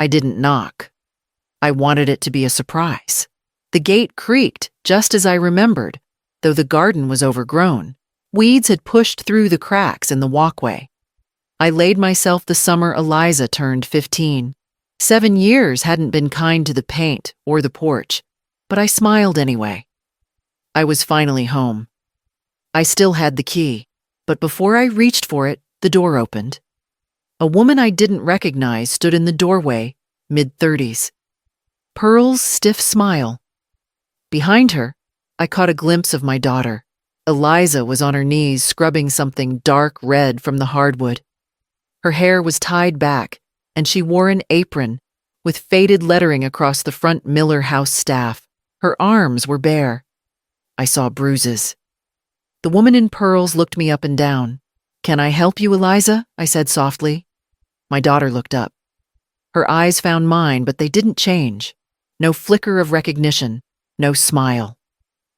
I didn't knock. I wanted it to be a surprise. The gate creaked, just as I remembered, though the garden was overgrown. Weeds had pushed through the cracks in the walkway. I laid myself the summer Eliza turned 15. 7 years hadn't been kind to the paint or the porch, but I smiled anyway. I was finally home. I still had the key, but before I reached for it, the door opened. A woman I didn't recognize stood in the doorway, mid-30s. Pearl's stiff smile. Behind her, I caught a glimpse of my daughter. Eliza was on her knees scrubbing something dark red from the hardwood. Her hair was tied back, and she wore an apron with faded lettering across the front Miller House staff. Her arms were bare. I saw bruises. The woman in pearls looked me up and down. "Can I help you, Eliza?" I said softly. My daughter looked up. Her eyes found mine, but they didn't change. No flicker of recognition, no smile.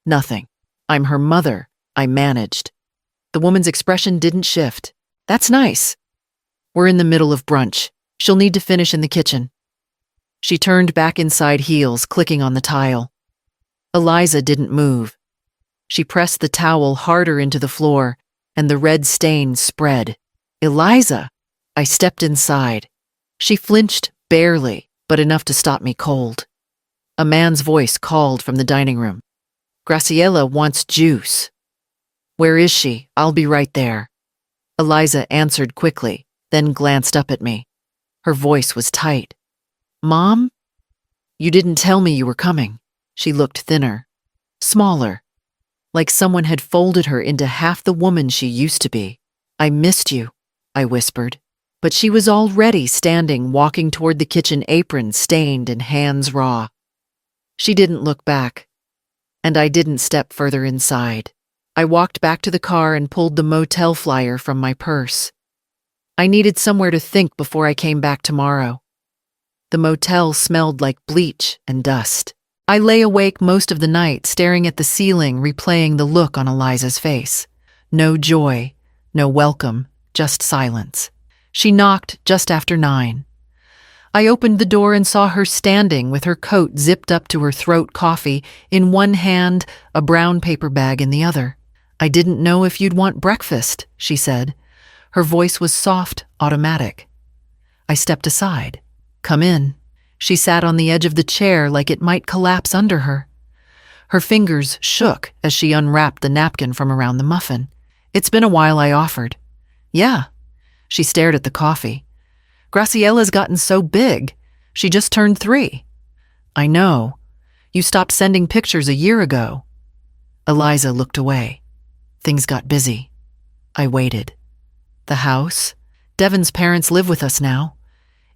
Nothing. "I'm her mother," I managed. The woman's expression didn't shift. "That's nice. We're in the middle of brunch. She'll need to finish in the kitchen." She turned back inside heels, clicking on the tile. Eliza didn't move. She pressed the towel harder into the floor, and the red stain spread. "Eliza!" I stepped inside. She flinched barely, but enough to stop me cold. A man's voice called from the dining room. "Graciela wants juice." "Where is she? I'll be right there." Eliza answered quickly, then glanced up at me. Her voice was tight. "Mom? You didn't tell me you were coming." She looked thinner, smaller, like someone had folded her into half the woman she used to be. "I missed you," I whispered. But she was already standing, walking toward the kitchen apron stained and hands raw. She didn't look back, and I didn't step further inside. I walked back to the car and pulled the motel flyer from my purse. I needed somewhere to think before I came back tomorrow. The motel smelled like bleach and dust. I lay awake most of the night, staring at the ceiling, replaying the look on Eliza's face. No joy, no welcome, just silence. She knocked just after 9. I opened the door and saw her standing with her coat zipped up to her throat, coffee in one hand, a brown paper bag in the other. "I didn't know if you'd want breakfast," she said. Her voice was soft, automatic. I stepped aside. "Come in." She sat on the edge of the chair like it might collapse under her. Her fingers shook as she unwrapped the napkin from around the muffin. "It's been a while," I offered. "Yeah." She stared at the coffee. "Graciela's gotten so big. She just turned 3. "I know. You stopped sending pictures a year ago." Eliza looked away. Things got busy. I waited. The house? Devin's parents live with us now.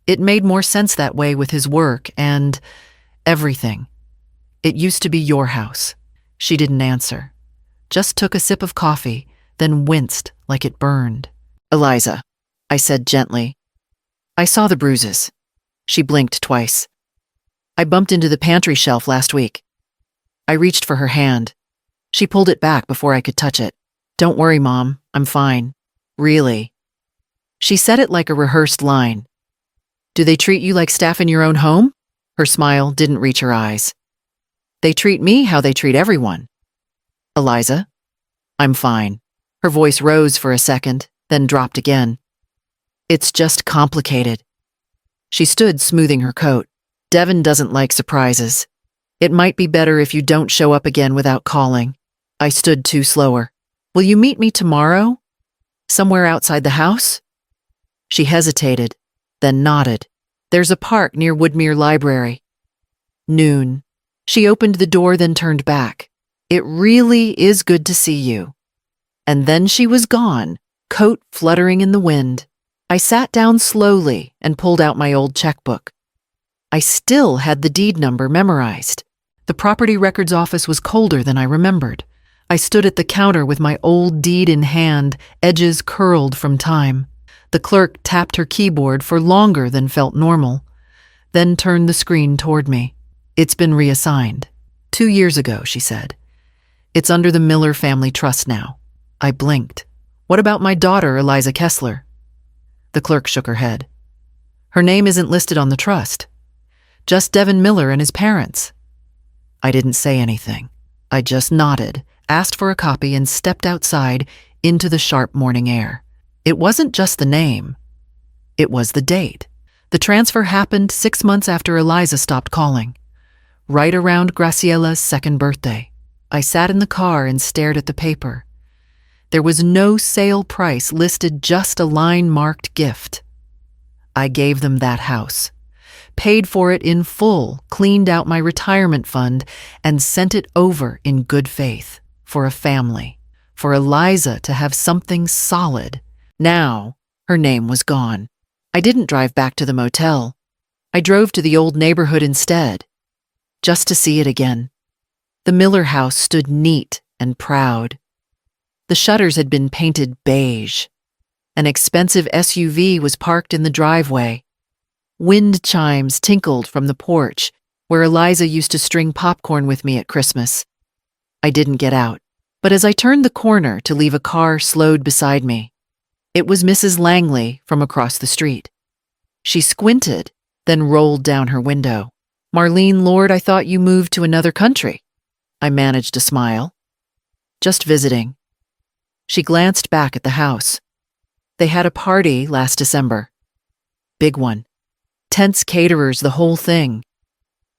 It made more sense that way with his work and everything. "It used to be your house." She didn't answer. Just took a sip of coffee, then winced like it burned. "Eliza," I said gently. "I saw the bruises." She blinked twice. "I bumped into the pantry shelf last week." I reached for her hand. She pulled it back before I could touch it. "Don't worry, Mom. I'm fine. Really." She said it like a rehearsed line. "Do they treat you like staff in your own home?" Her smile didn't reach her eyes. "They treat me how they treat everyone." "Eliza?" "I'm fine." Her voice rose for a second, then dropped again. "It's just complicated." She stood smoothing her coat. "Devin doesn't like surprises. It might be better if you don't show up again without calling." I stood 2 slower. "Will you meet me tomorrow? Somewhere outside the house?" She hesitated, then nodded. "There's a park near Woodmere Library." Noon. She opened the door, then turned back. "It really is good to see you." And then she was gone, coat fluttering in the wind. I sat down slowly and pulled out my old checkbook. I still had the deed number memorized. The property records office was colder than I remembered. I stood at the counter with my old deed in hand, edges curled from time. The clerk tapped her keyboard for longer than felt normal, then turned the screen toward me. "It's been reassigned. 2 years ago," she said. "It's under the Miller family trust now." I blinked. "What about my daughter, Eliza Kessler?" The clerk shook her head. Her name isn't listed on the trust. Just Devin Miller and his parents." I didn't say anything. I just nodded, asked for a copy, and stepped outside into the sharp morning air. It wasn't just the name. It was the date. The transfer happened 6 months after Eliza stopped calling, right around Graciella's second birthday. I sat in the car and stared at the paper. There was no sale price listed, just a line-marked gift. I gave them that house, paid for it in full, cleaned out my retirement fund, and sent it over in good faith for a family, for Eliza to have something solid. Now, her name was gone. I didn't drive back to the motel. I drove to the old neighborhood instead, just to see it again. The Miller house stood neat and proud. The shutters had been painted beige. An expensive SUV was parked in the driveway. Wind chimes tinkled from the porch, where Eliza used to string popcorn with me at Christmas. I didn't get out, but as I turned the corner to leave, a car slowed beside me. It was Mrs. Langley from across the street. She squinted, then rolled down her window. "Marlene Lord, I thought you moved to another country." I managed a smile. "Just visiting." She glanced back at the house. They had a party last December. Big one. Tents, caterers, the whole thing.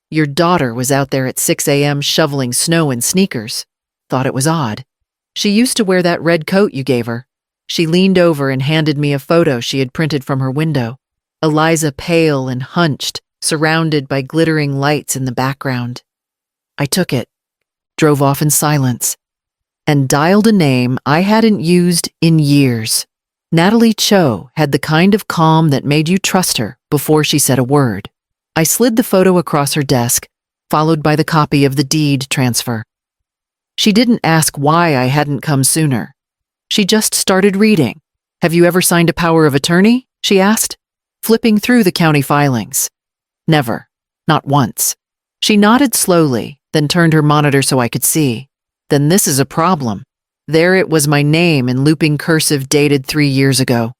Your daughter was out there at 6 a.m. shoveling snow in sneakers. Thought it was odd. She used to wear that red coat you gave her. She leaned over and handed me a photo she had printed from her window. Eliza pale and hunched, surrounded by glittering lights in the background. I took it, drove off in silence, and dialed a name I hadn't used in years. Natalie Cho had the kind of calm that made you trust her before she said a word. I slid the photo across her desk, followed by the copy of the deed transfer. She didn't ask why I hadn't come sooner. She just started reading. "Have you ever signed a power of attorney?" she asked, flipping through the county filings. "Never. Not once." She nodded slowly, then turned her monitor so I could see. "Then this is a problem." There it was, my name in looping cursive, dated 3 years ago.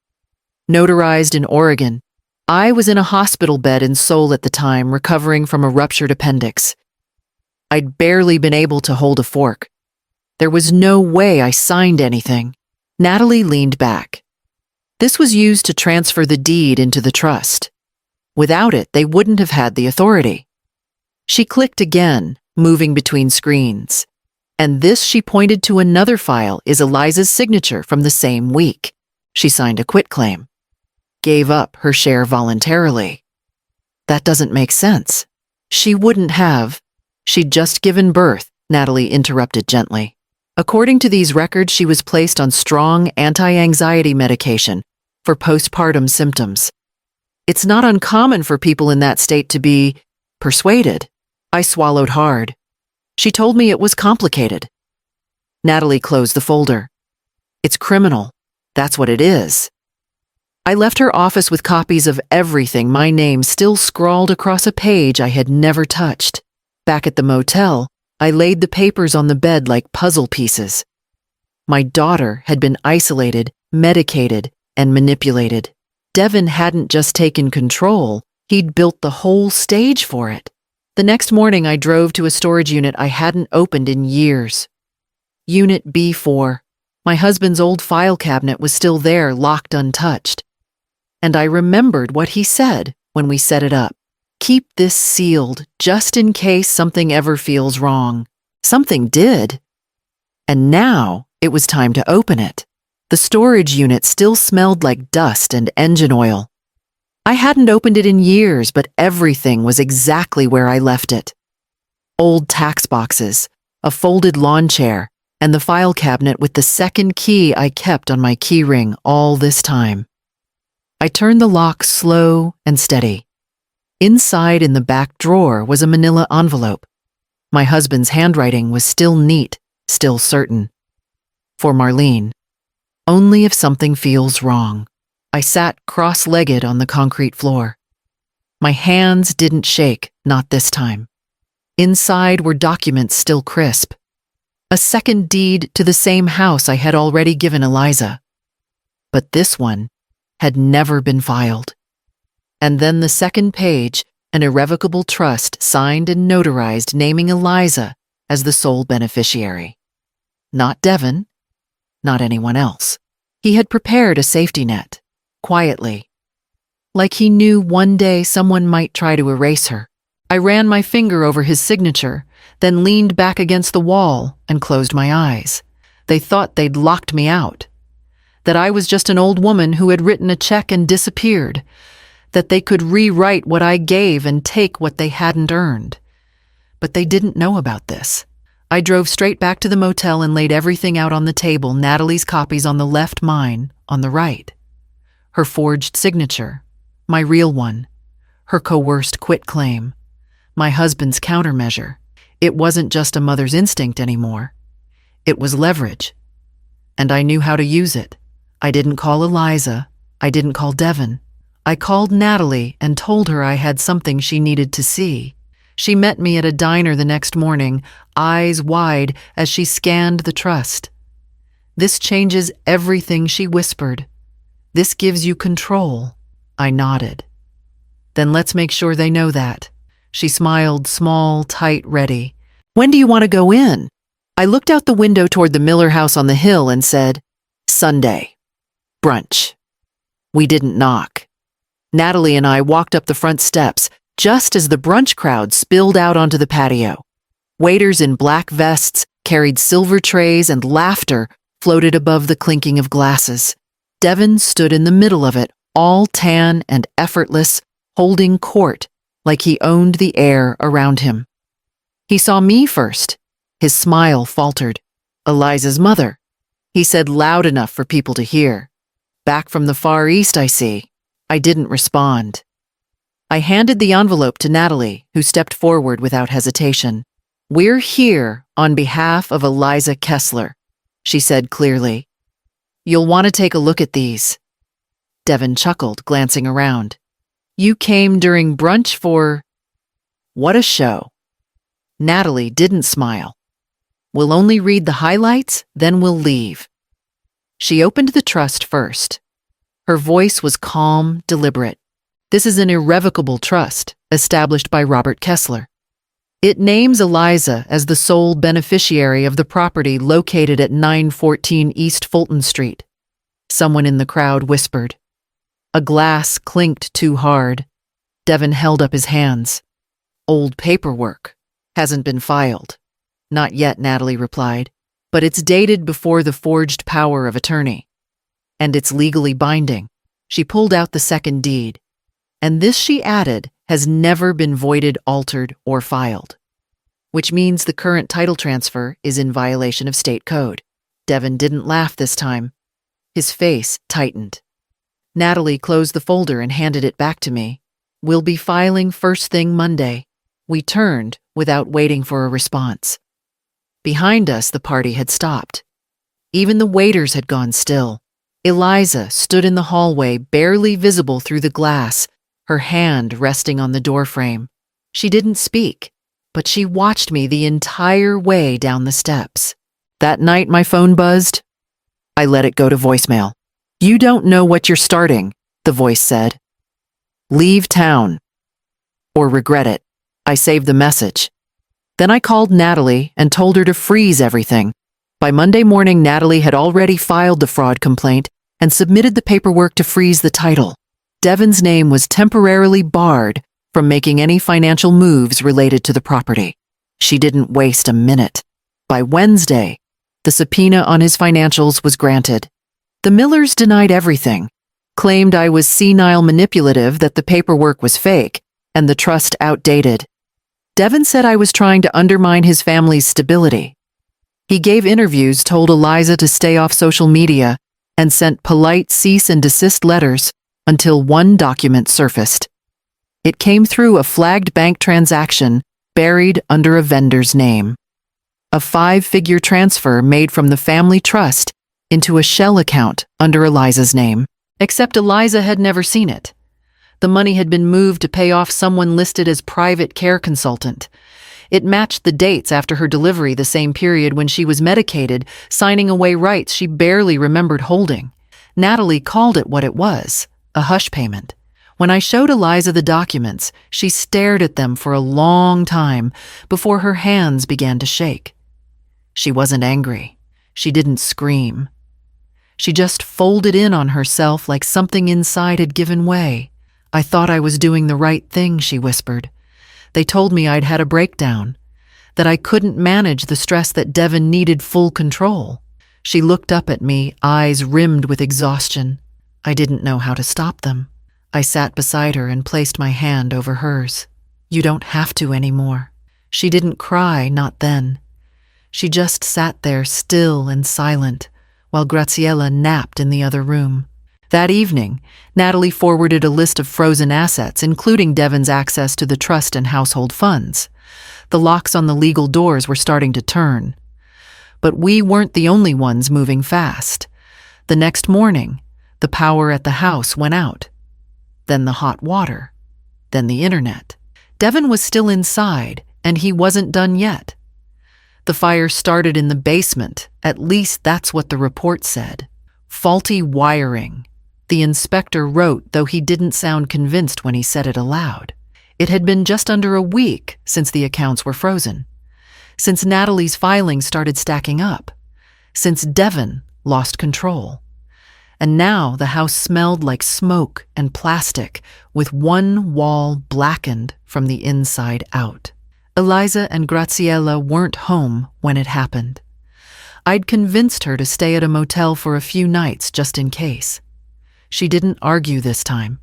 Notarized in Oregon. I was in a hospital bed in Seoul at the time, recovering from a ruptured appendix. I'd barely been able to hold a fork. There was no way I signed anything. Natalie leaned back. This was used to transfer the deed into the trust. Without it, they wouldn't have had the authority. She clicked again, moving between screens. And this, she pointed to another file, is Eliza's signature from the same week. She signed a quitclaim. Gave up her share voluntarily. That doesn't make sense. She wouldn't have. She'd just given birth, Natalie interrupted gently. According to these records, she was placed on strong anti-anxiety medication for postpartum symptoms. It's not uncommon for people in that state to be persuaded. I swallowed hard. She told me it was complicated. Natalie closed the folder. It's criminal. That's what it is. I left her office with copies of everything, my name still scrawled across a page I had never touched. Back at the motel, I laid the papers on the bed like puzzle pieces. My daughter had been isolated, medicated, and manipulated. Devin hadn't just taken control, he'd built the whole stage for it. The next morning, I drove to a storage unit I hadn't opened in years. Unit B4. My husband's old file cabinet was still there, locked untouched. And I remembered what he said when we set it up. Keep this sealed, just in case something ever feels wrong. Something did. And now it was time to open it. The storage unit still smelled like dust and engine oil. I hadn't opened it in years, but everything was exactly where I left it. Old tax boxes, a folded lawn chair, and the file cabinet with the second key I kept on my key ring all this time. I turned the lock slow and steady. Inside, in the back drawer, was a manila envelope. My husband's handwriting was still neat, still certain. For Marlene. Only if something feels wrong. I sat cross-legged on the concrete floor. My hands didn't shake, not this time. Inside were documents still crisp. A second deed to the same house I had already given Eliza. But this one had never been filed. And then the second page, an irrevocable trust signed and notarized naming Eliza as the sole beneficiary. Not Devin, not anyone else. He had prepared a safety net, quietly. Like he knew one day someone might try to erase her. I ran my finger over his signature, then leaned back against the wall and closed my eyes. They thought they'd locked me out. That I was just an old woman who had written a check and disappeared. That they could rewrite what I gave and take what they hadn't earned. But they didn't know about this. I drove straight back to the motel and laid everything out on the table, Natalie's copies on the left, mine on the right. Her forged signature, my real one, her coerced quitclaim, my husband's countermeasure. It wasn't just a mother's instinct anymore. It was leverage. And I knew how to use it. I didn't call Eliza. I didn't call Devin. I called Natalie and told her I had something she needed to see. She met me at a diner the next morning, eyes wide as she scanned the trust. "This changes everything," she whispered. "This gives you control." I nodded. "Then let's make sure they know that." She smiled, small, tight, ready. "When do you want to go in?" I looked out the window toward the Miller house on the hill and said, "Sunday. Brunch." We didn't knock. Natalie and I walked up the front steps just as the brunch crowd spilled out onto the patio. Waiters in black vests carried silver trays and laughter floated above the clinking of glasses. Devin stood in the middle of it, all tan and effortless, holding court like he owned the air around him. He saw me first. His smile faltered. "Eliza's mother," he said loud enough for people to hear. "Back from the Far East, I see." I didn't respond. I handed the envelope to Natalie, who stepped forward without hesitation. "We're here on behalf of Eliza Kessler," she said clearly. "You'll want to take a look at these." Devin chuckled, glancing around. "You came during brunch for—" What a show. Natalie didn't smile. "We'll only read the highlights, then we'll leave." She opened the trust first. Her voice was calm, deliberate. "This is an irrevocable trust established by Robert Kessler. It names Eliza as the sole beneficiary of the property located at 914 East Fulton Street." Someone in the crowd whispered. A glass clinked too hard. Devin held up his hands. "Old paperwork. Hasn't been filed." "Not yet," Natalie replied. "But it's dated before the forged power of attorney. And it's legally binding." She pulled out the second deed. "And this," she added, "has never been voided, altered, or filed." Which means the current title transfer is in violation of state code. Devin didn't laugh this time. His face tightened. Natalie closed the folder and handed it back to me. "We'll be filing first thing Monday." We turned without waiting for a response. Behind us, the party had stopped. Even the waiters had gone still. Eliza stood in the hallway, barely visible through the glass, her hand resting on the doorframe. She didn't speak, but she watched me the entire way down the steps. That night my phone buzzed. I let it go to voicemail. "You don't know what you're starting," the voice said. "Leave town. Or regret it." I saved the message. Then I called Natalie and told her to freeze everything. By Monday morning, Natalie had already filed the fraud complaint and submitted the paperwork to freeze the title. Devin's name was temporarily barred from making any financial moves related to the property. She didn't waste a minute. By Wednesday, the subpoena on his financials was granted. The Millers denied everything, claimed I was senile manipulative, that the paperwork was fake, and the trust outdated. Devin said I was trying to undermine his family's stability. He gave interviews, told Eliza to stay off social media, and sent polite cease and desist letters until one document surfaced. It came through a flagged bank transaction buried under a vendor's name. A 5-figure transfer made from the family trust into a shell account under Eliza's name. Except Eliza had never seen it. The money had been moved to pay off someone listed as private care consultant. It matched the dates after her delivery, the same period when she was medicated, signing away rights she barely remembered holding. Natalie called it what it was, a hush payment. When I showed Eliza the documents, she stared at them for a long time before her hands began to shake. She wasn't angry. She didn't scream. She just folded in on herself like something inside had given way. "I thought I was doing the right thing," she whispered. "They told me I'd had a breakdown, that I couldn't manage the stress, that Devin needed full control." She looked up at me, eyes rimmed with exhaustion. I didn't know how to stop them. I sat beside her and placed my hand over hers. "You don't have to anymore." She didn't cry, not then. She just sat there still and silent, while Graziella napped in the other room. That evening, Natalie forwarded a list of frozen assets, including Devin's access to the trust and household funds. The locks on the legal doors were starting to turn. But we weren't the only ones moving fast. The next morning, the power at the house went out. Then the hot water. Then the internet. Devin was still inside, and he wasn't done yet. The fire started in the basement, at least that's what the report said. Faulty wiring. The inspector wrote, though he didn't sound convinced when he said it aloud. It had been just under a week since the accounts were frozen, since Natalie's filings started stacking up, since Devin lost control. And now the house smelled like smoke and plastic, with one wall blackened from the inside out. Eliza and Graziella weren't home when it happened. I'd convinced her to stay at a motel for a few nights just in case. She didn't argue this time.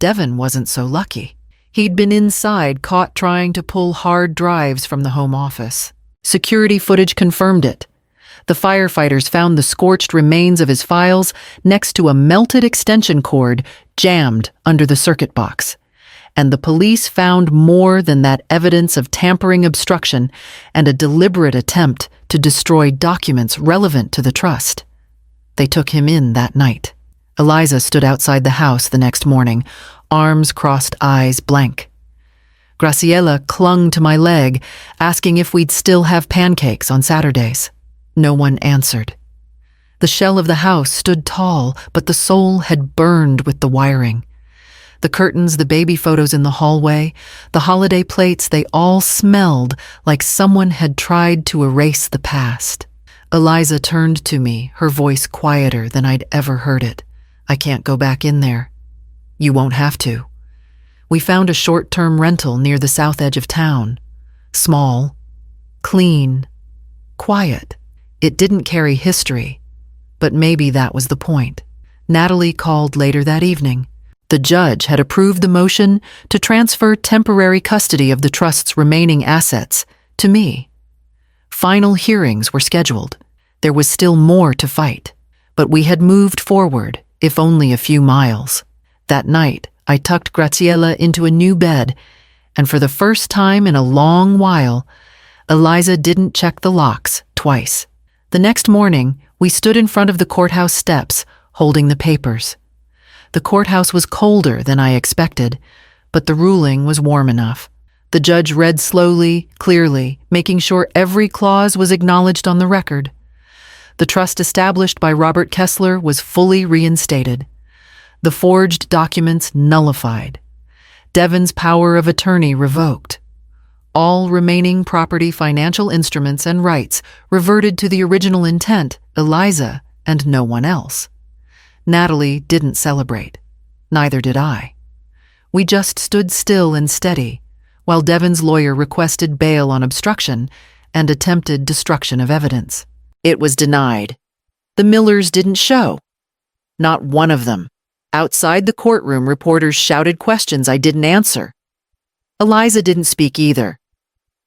Devin wasn't so lucky. He'd been inside, caught trying to pull hard drives from the home office. Security footage confirmed it. The firefighters found the scorched remains of his files next to a melted extension cord jammed under the circuit box. And the police found more than that evidence of tampering, obstruction, and a deliberate attempt to destroy documents relevant to the trust. They took him in that night. Eliza stood outside the house the next morning, arms crossed, eyes blank. Graziella clung to my leg, asking if we'd still have pancakes on Saturdays. No one answered. The shell of the house stood tall, but the soul had burned with the wiring. The curtains, the baby photos in the hallway, the holiday plates, they all smelled like someone had tried to erase the past. Eliza turned to me, her voice quieter than I'd ever heard it. "I can't go back in there." "You won't have to." We found a short-term rental near the south edge of town. Small, clean, quiet. It didn't carry history, but maybe that was the point. Natalie called later that evening. The judge had approved the motion to transfer temporary custody of the trust's remaining assets to me. Final hearings were scheduled. There was still more to fight, but we had moved forward, if only a few miles. That night, I tucked Graziella into a new bed, and for the first time in a long while, Eliza didn't check the locks twice. The next morning, we stood in front of the courthouse steps, holding the papers. The courthouse was colder than I expected, but the ruling was warm enough. The judge read slowly, clearly, making sure every clause was acknowledged on the record. The trust established by Robert Kessler was fully reinstated. The forged documents nullified. Devin's power of attorney revoked. All remaining property, financial instruments, and rights reverted to the original intent, Eliza, and no one else. Natalie didn't celebrate. Neither did I. We just stood still and steady, while Devin's lawyer requested bail on obstruction and attempted destruction of evidence. It was denied. The Millers didn't show. Not one of them. Outside the courtroom, reporters shouted questions I didn't answer. Eliza didn't speak either.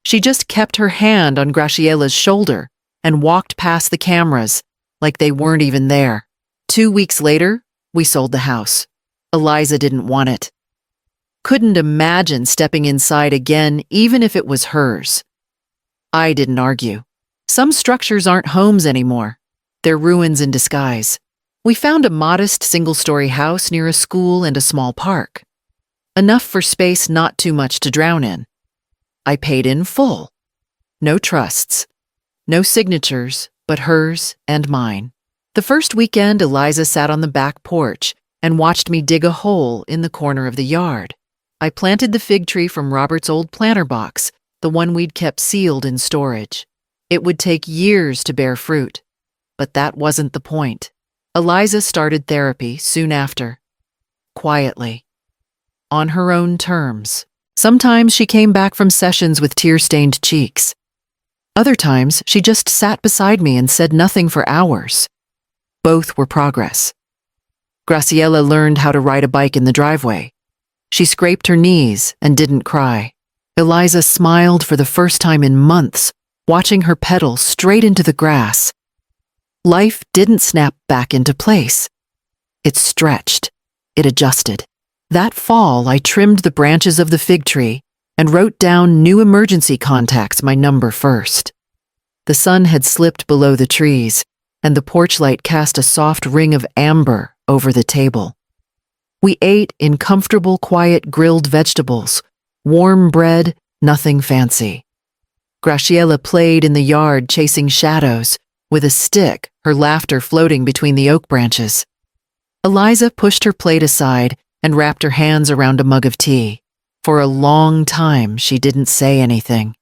She just kept her hand on Graciella's shoulder and walked past the cameras like they weren't even there. 2 weeks later, we sold the house. Eliza didn't want it. Couldn't imagine stepping inside again, even if it was hers. I didn't argue. Some structures aren't homes anymore. They're ruins in disguise. We found a modest single-story house near a school and a small park. Enough for space, not too much to drown in. I paid in full. No trusts. No signatures, but hers and mine. The first weekend, Eliza sat on the back porch, and watched me dig a hole in the corner of the yard. I planted the fig tree from Robert's old planter box, the one we'd kept sealed in storage. It would take years to bear fruit. But that wasn't the point. Eliza started therapy soon after. Quietly. On her own terms. Sometimes she came back from sessions with tear-stained cheeks. Other times, she just sat beside me and said nothing for hours. Both were progress. Graciela learned how to ride a bike in the driveway. She scraped her knees and didn't cry. Eliza smiled for the first time in months, watching her pedal straight into the grass. Life didn't snap back into place. It stretched. It adjusted. That fall, I trimmed the branches of the fig tree and wrote down new emergency contacts my number first. The sun had slipped below the trees, and the porch light cast a soft ring of amber over the table. We ate in comfortable, quiet grilled vegetables, warm bread, nothing fancy. Graciela played in the yard chasing shadows, with a stick, her laughter floating between the oak branches. Eliza pushed her plate aside and wrapped her hands around a mug of tea. For a long time, she didn't say anything.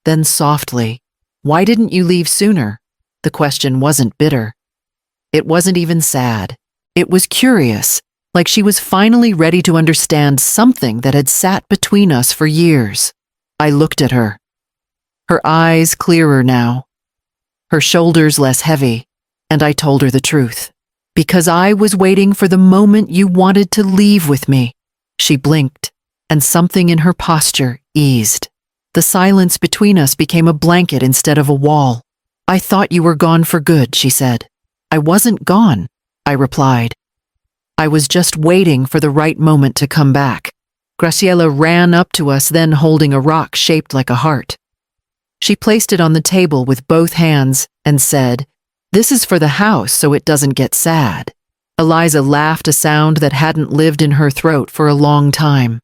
Then softly, "Why didn't you leave sooner?" The question wasn't bitter. It wasn't even sad. It was curious, like she was finally ready to understand something that had sat between us for years. I looked at her. Her eyes clearer now, her shoulders less heavy, and I told her the truth. "Because I was waiting for the moment you wanted to leave with me." She blinked, and something in her posture eased. The silence between us became a blanket instead of a wall. "I thought you were gone for good," she said. "I wasn't gone," I replied. "I was just waiting for the right moment to come back." Graciela ran up to us, then holding a rock shaped like a heart. She placed it on the table with both hands and said, "This is for the house so it doesn't get sad." Eliza laughed, a sound that hadn't lived in her throat for a long time.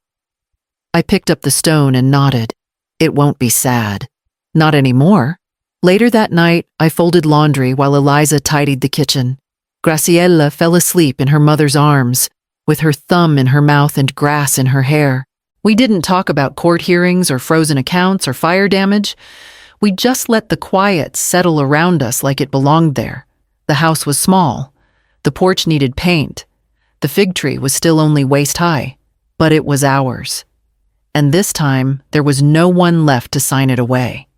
I picked up the stone and nodded. "It won't be sad." "Not anymore." Later that night, I folded laundry while Eliza tidied the kitchen. Graciela fell asleep in her mother's arms, with her thumb in her mouth and grass in her hair. We didn't talk about court hearings or frozen accounts or fire damage. We just let the quiet settle around us like it belonged there. The house was small. The porch needed paint. The fig tree was still only waist high, but it was ours. And this time, there was no one left to sign it away.